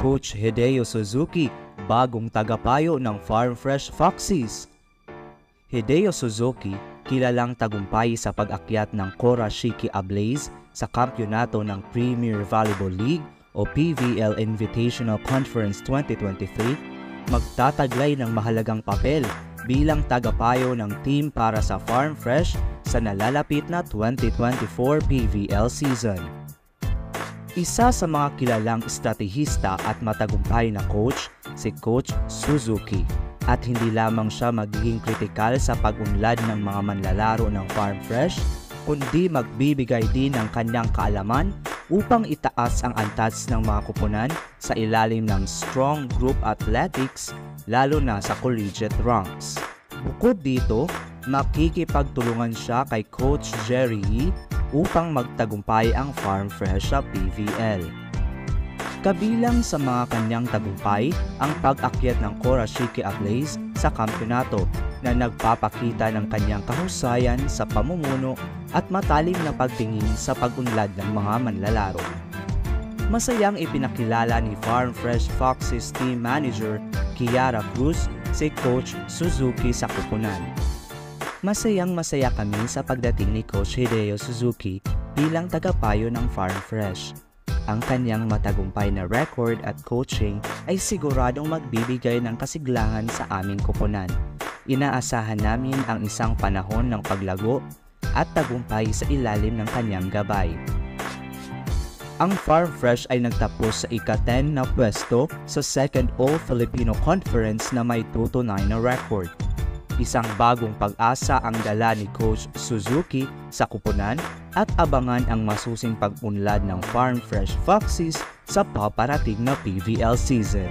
Coach Hideo Suzuki, bagong tagapayo ng Farm Fresh Foxes. Hideo Suzuki, kilalang tagumpay sa pag-akyat ng Kurashiki Ablaze sa kampyonato ng Premier Volleyball League o PVL Invitational Conference 2023, magtataglay ng mahalagang papel bilang tagapayo ng team para sa Farm Fresh sa nalalapit na 2024 PVL season. Isa sa mga kilalang estratehista at matagumpay na coach, si Coach Suzuki. At hindi lamang siya magiging kritikal sa pag-unlad ng mga manlalaro ng Farm Fresh, kundi magbibigay din ng kanyang kaalaman upang itaas ang antas ng mga kupunan sa ilalim ng strong group athletics, lalo na sa collegiate ranks. Bukod dito, makikipagtulungan siya kay Coach Jerry Yee upang magtagumpay ang Farm Fresh sa PVL. Kabilang sa mga kanyang tagumpay ang pag-akyat ng Kurashiki Ablaze sa kampyonato na nagpapakita ng kanyang kahusayan sa pamumuno at matalim na pagtingin sa pag-unlad ng mga manlalaro. Masayang ipinakilala ni Farm Fresh Foxes Team Manager Kiara Cruz si Coach Suzuki sa kupunan. Masayang-masaya kami sa pagdating ni Coach Hideo Suzuki bilang tagapayo ng Farm Fresh. Ang kanyang matagumpay na record at coaching ay siguradong magbibigay ng kasiglahan sa aming kupunan. Inaasahan namin ang isang panahon ng paglago at tagumpay sa ilalim ng kanyang gabay. Ang Farm Fresh ay nagtapos sa ika-10 na pwesto sa Second All-Filipino Conference na may 2-9 na record. Isang bagong pag-asa ang dala ni Coach Suzuki sa kupunan at abangan ang masusing pag-unlad ng Farm Fresh Foxes sa paparating na PVL season.